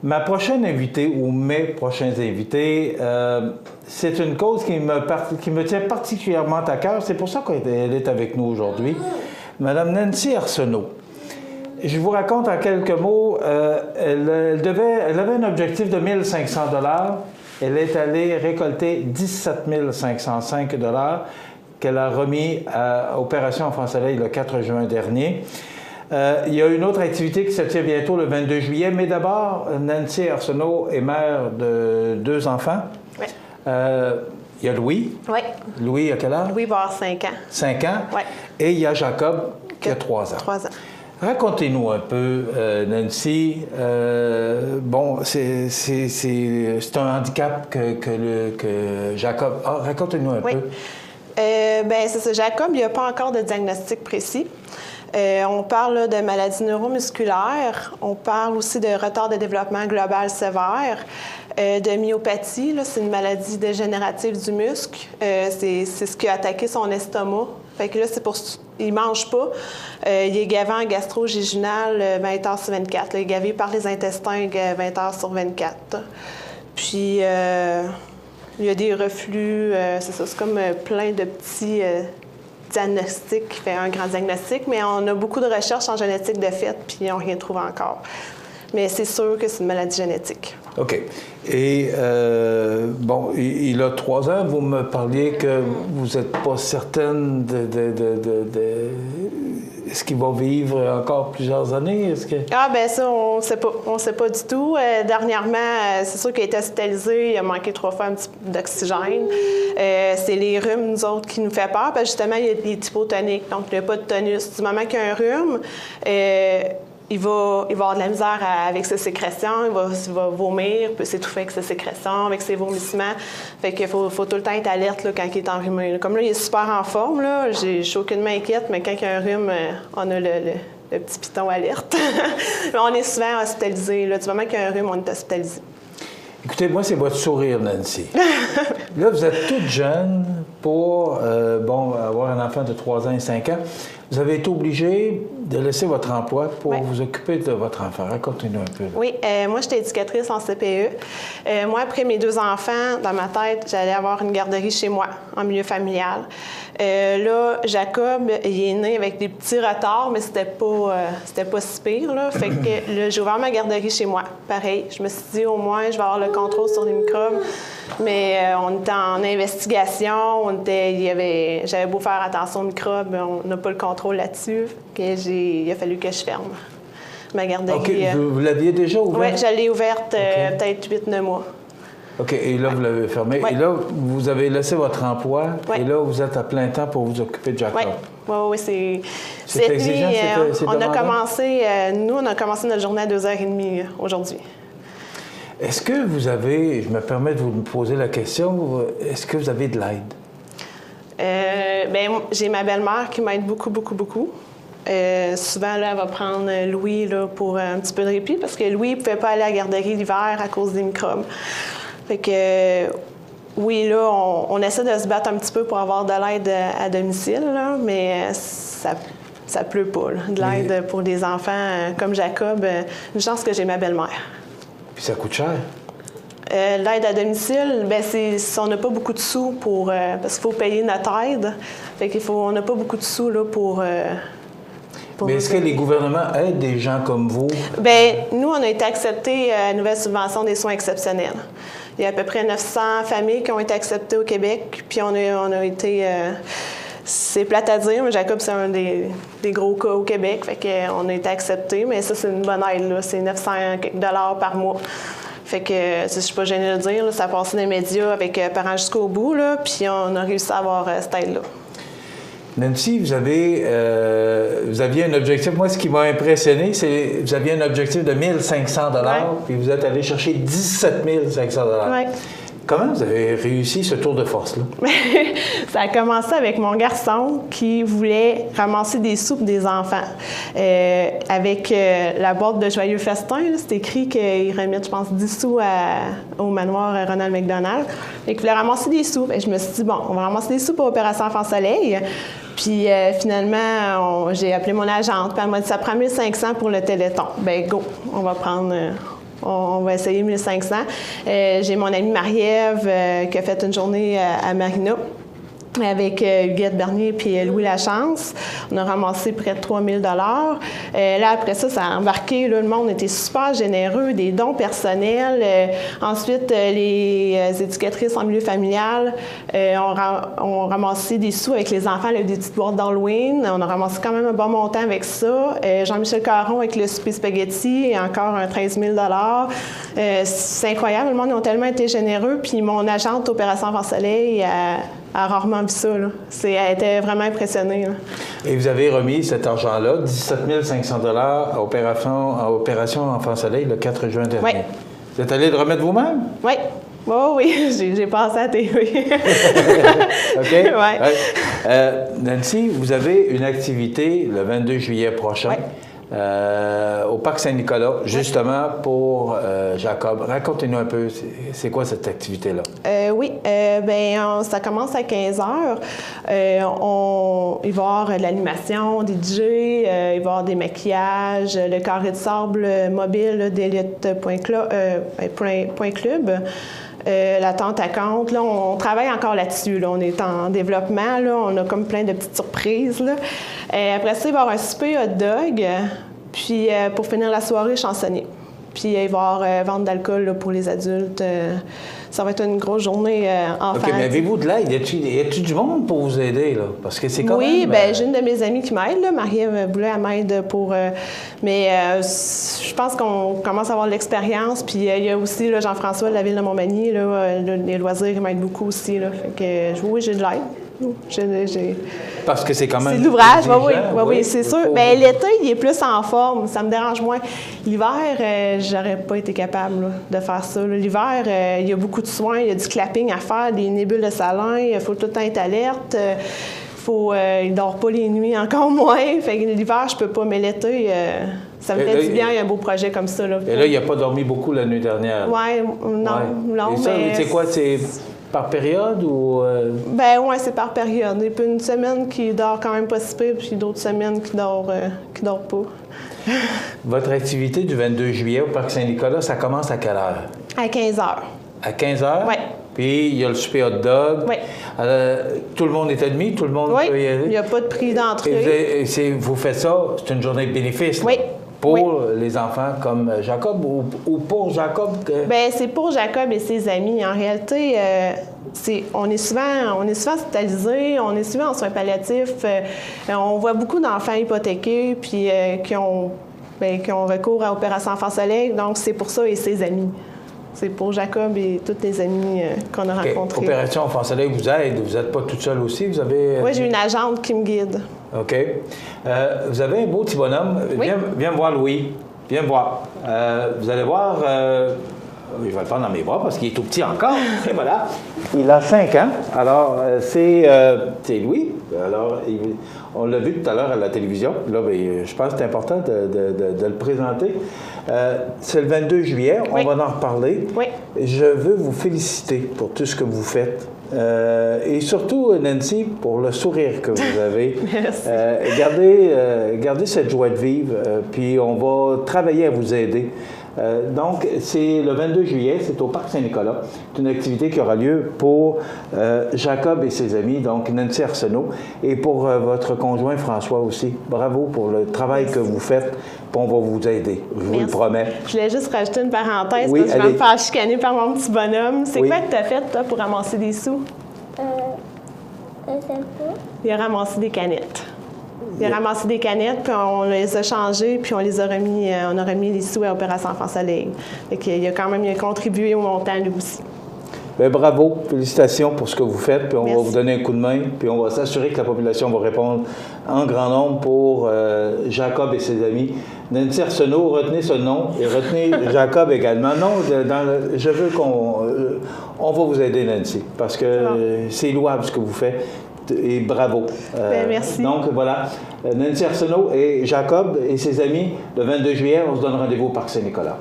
Ma prochaine invitée ou mes prochains invités, c'est une cause qui me tient particulièrement à cœur. C'est pour ça qu'elle est avec nous aujourd'hui. Madame Nancy Arsenault. Je vous raconte en quelques mots. Elle avait un objectif de 1 500 $. Elle est allée récolter 17 505 $ qu'elle a remis à Opération Enfant Soleil le 4 juin dernier. Il y a une autre activité qui se tient bientôt le 22 juillet, mais d'abord, Nancy Arsenault est mère de 2 enfants. Oui. Il y a Louis. Oui. Louis a quel âge? Louis va avoir 5 ans. 5 ans. Oui. Et il y a Jacob qui a 3 ans. 3 ans. Racontez-nous un peu, Nancy. Bon, c'est un handicap que Jacob a. Racontez-nous un peu. Bien, c'est ça. Jacob, il n'y a pas encore de diagnostic précis. On parle là, de maladies neuromusculaires, on parle aussi de retard de développement global sévère, de myopathie, c'est une maladie dégénérative du muscle, c'est ce qui a attaqué son estomac. Fait que là, c'est pour il mange pas. Il est gavé en gastro-jéjunal 20 heures sur 24. Là, il est gavé par les intestins 20 heures sur 24. Puis, il y a des reflux, c'est ça, c'est comme plein de petits... diagnostic qui fait un grand diagnostic, mais on a beaucoup de recherches en génétique de fait, puis ils n'ont rien trouvé encore. Mais c'est sûr que c'est une maladie génétique. OK. Et, bon, il a 3 ans. Vous me parliez que vous n'êtes pas certaine Est-ce qu'il va vivre encore plusieurs années? Ah, bien ça, on ne sait pas. On ne sait pas du tout. Dernièrement, c'est sûr qu'il a été hospitalisé. Il a manqué 3 fois un petit peu d'oxygène. C'est les rhumes, nous autres, qui nous fait peur. Parce que justement, il est hypotonique, donc il n'y a pas de tonus. Du moment qu'il y a un rhume, il va avoir de la misère avec ses sécrétions, il va vomir, il peut s'étouffer avec ses sécrétions, avec ses vomissements. Fait qu'il faut tout le temps être alerte là, quand il est enrhumé. Là. Comme là, il est super en forme, là, je suis aucunement inquiète, mais quand il y a un rhume, on a le petit piton alerte. Mais on est souvent hospitalisé. Là. Du moment qu'il y a un rhume, on est hospitalisé. Écoutez, moi, c'est votre sourire, Nancy. Là, vous êtes toute jeune pour avoir un enfant de 3 ans et 5 ans. Vous avez été obligée de laisser votre emploi pour vous occuper de votre enfant. Racontez-nous un peu. Là. Oui, moi, j'étais éducatrice en CPE. Moi, après mes 2 enfants, dans ma tête, j'allais avoir une garderie chez moi, en milieu familial. Là, Jacob, il est né avec des petits retards, mais c'était pas si pire. Là. Fait que là, j'ai ouvert ma garderie chez moi. Pareil, je me suis dit, au moins, je vais avoir le contrôle sur les microbes. Mais on était en investigation, j'avais beau faire attention aux microbes, on n'a pas le contrôle là-dessus. Il a fallu que je ferme ma garderie. OK, vous l'aviez déjà ouverte? Oui, je l'ai ouverte peut-être 8-9 mois. OK, et là, vous l'avez fermée. Et là, vous avez laissé votre emploi, et là, vous êtes à plein temps pour vous occuper de Jacob. Oui, c'est exigeant, c'est on a commencé notre journée à 2h30 aujourd'hui. Est-ce que vous avez, je me permets de vous poser la question, est-ce que vous avez de l'aide? Bien, j'ai ma belle-mère qui m'aide beaucoup, beaucoup, beaucoup. Souvent, là, elle va prendre Louis là, pour un petit peu de répit parce que Louis ne pouvait pas aller à la garderie l'hiver à cause des microbes. Fait que, oui, là, on essaie de se battre un petit peu pour avoir de l'aide à domicile, là, mais ça pleut pas, là, de l'aide pour des enfants comme Jacob. Une chance que j'ai ma belle-mère. Puis ça coûte cher? L'aide à domicile, bien, on n'a pas beaucoup de sous parce qu'il faut payer notre aide. Fait on n'a pas beaucoup de sous là, pour mais est-ce que les gouvernements aident des gens comme vous? Bien, nous, on a été acceptés à la nouvelle subvention des soins exceptionnels. Il y a à peu près 900 familles qui ont été acceptées au Québec, puis on a été... c'est plate à dire, mais Jacob, c'est un des gros cas au Québec, fait qu'on a été acceptés, mais ça, c'est une bonne aide, là. C'est 900 $ par mois. Fait que, je ne suis pas gênée de le dire, là, ça a passé dans les médias avec Parents jusqu'au bout, là, puis on a réussi à avoir cette aide-là. Nancy, vous aviez un objectif. Moi, ce qui m'a impressionné, c'est que vous aviez un objectif de 1 500 $, puis vous êtes allé chercher 17 500 $. Oui. Comment vous avez réussi ce tour de force-là? Ça a commencé avec mon garçon qui voulait ramasser des soupes des enfants. Avec la boîte de Joyeux Festin, c'est écrit qu'il remet, je pense, 10 sous au manoir Ronald McDonald. Et qu'il voulait ramasser des sous. Et je me suis dit, bon, on va ramasser des sous pour Opération Enfant Soleil. Puis finalement, j'ai appelé mon agente. Puis elle m'a dit, ça prend 1 500 pour le Téléthon. Bien, go, on va prendre On va essayer 1500. J'ai mon amie Marie-Ève qui a fait une journée à Marina avec Huguette Bernier puis Louis Lachance. On a ramassé près de 3000 $. Là, après ça, ça a embarqué. Là, le monde était super généreux, des dons personnels. Ensuite, les éducatrices en milieu familial ont ramassé des sous avec les enfants, là, des petites boîtes d'Halloween. On a ramassé quand même un bon montant avec ça. Jean-Michel Caron avec le souper spaghetti et encore un 13 000 $. C'est incroyable. Le monde a tellement été généreux. Puis mon agente Opération Enfant Soleil a rarement vu ça. Là. Elle était vraiment impressionnée. Là. Et vous avez remis cet argent-là, 17 500 $ à Opération Enfant Soleil le 4 juin dernier. Oui. Vous êtes allé le remettre vous-même? Oui. Oh, oui, j'ai passé à la TV. OK. Ouais. Nancy, vous avez une activité le 22 juillet prochain. Ouais. Au Parc Saint-Nicolas, justement pour Jacob. Racontez-nous un peu, c'est quoi cette activité-là? Oui, ça commence à 15 heures. Il va y avoir de l'animation, des DJ, il va y avoir des maquillages, le carré de sable mobile d'Elliott.club. La tente à compte, là, on travaille encore là-dessus. Là. On est en développement. Là. On a comme plein de petites surprises. Là. Après ça, il va y avoir un souper hot dog. Puis, pour finir la soirée, chansonnier. Puis, il va y avoir vente d'alcool là, pour les adultes. Ça va être une grosse journée enfant. OK, mais avez-vous de l'aide? Y a-t-il du monde pour vous aider, là? Parce que c'est quand même... Oui, bien, j'ai une de mes amies qui m'aide, là. Marie-Ève Boulet, elle m'aide pour... mais je pense qu'on commence à avoir de l'expérience. Puis il y a aussi là, Jean-François de la Ville de Montmagny, là, les loisirs, qui m'aident beaucoup aussi, là. Fait que, oui, j'ai de l'aide. Parce que c'est quand même... C'est l'ouvrage, oui, c'est sûr. Faut... Bien, l'été, il est plus en forme. Ça me dérange moins. L'hiver, j'aurais pas été capable là, de faire ça. L'hiver, il y a beaucoup de soins. Il y a du clapping à faire, des nébules de salin. Il faut tout le temps être alerte. Il ne dort pas les nuits, encore moins. Fait que l'hiver, je peux pas. Mais l'été, ça me fait du bien, un beau projet comme ça. Là. Et là, il n'a pas dormi beaucoup la nuit dernière. Oui, non. Et ça, mais... c'est quoi? C'est par période ou... Ben oui, c'est par période. Il y a une semaine qui dort quand même pas si pire, puis d'autres semaines qui dort pas. Votre activité du 22 juillet au Parc Saint-Nicolas, ça commence à quelle heure? À 15 heures. À 15 heures? Oui. Puis, il y a le souper hot dog. Oui. Tout le monde est admis? Tout le monde peut y aller? Il n'y a pas de prix d'entrée. Vous faites ça, c'est une journée de bénéfice? Oui. Là, pour les enfants comme Jacob ou pour Jacob? Bien, c'est pour Jacob et ses amis. En réalité, on est souvent hospitalisés, on est souvent en soins palliatifs. On voit beaucoup d'enfants hypothéqués puis qui ont recours à Opération Enfant Soleil. Donc, c'est pour ça et ses amis. C'est pour Jacob et tous les amis qu'on a rencontrés. Opération Enfant Soleil vous aide. Vous n'êtes pas toute seule aussi? Vous avez... Oui, j'ai une agente qui me guide. OK. Vous avez un beau petit bonhomme. Oui. Viens me voir, Louis. Viens me voir. Vous allez voir... je vais le prendre dans mes bras parce qu'il est tout petit encore. Et voilà. Il a 5 ans. Alors, c'est Louis. Alors, on l'a vu tout à l'heure à la télévision. Là, bien, je pense que c'est important de le présenter. C'est le 22 juillet. Oui. On va en reparler. Oui. Je veux vous féliciter pour tout ce que vous faites. Et surtout, Nancy, pour le sourire que vous avez. Merci. Gardez cette joie de vivre, puis on va travailler à vous aider. Donc, c'est le 22 juillet, c'est au Parc Saint-Nicolas. C'est une activité qui aura lieu pour Jacob et ses amis, donc Nancy Arsenault, et pour votre conjoint François aussi. Bravo pour le travail que vous faites, puis on va vous aider, je vous le promets. Je voulais juste rajouter une parenthèse, Oui, parce que je vais me faire chicaner par mon petit bonhomme. C'est quoi que tu as fait, toi, pour ramasser des sous? Je sais pas. Il a ramassé des canettes. Il a ramassé des canettes, puis on les a changées, puis on a remis les sous à Opération Enfant Soleil. Il a quand même contribué au montant, lui aussi. Bien, bravo, félicitations pour ce que vous faites, puis on Merci. va vous donner un coup de main, puis on va s'assurer que la population va répondre en grand nombre pour Jacob et ses amis. Nancy Arsenault, retenez ce nom et retenez Jacob également. Non, je veux on va vous aider, Nancy, parce que c'est louable ce que vous faites. Et bravo. Merci. Donc voilà, Nancy Arsenault et Jacob et ses amis, le 22 juillet, on se donne rendez-vous au Parc Saint-Nicolas.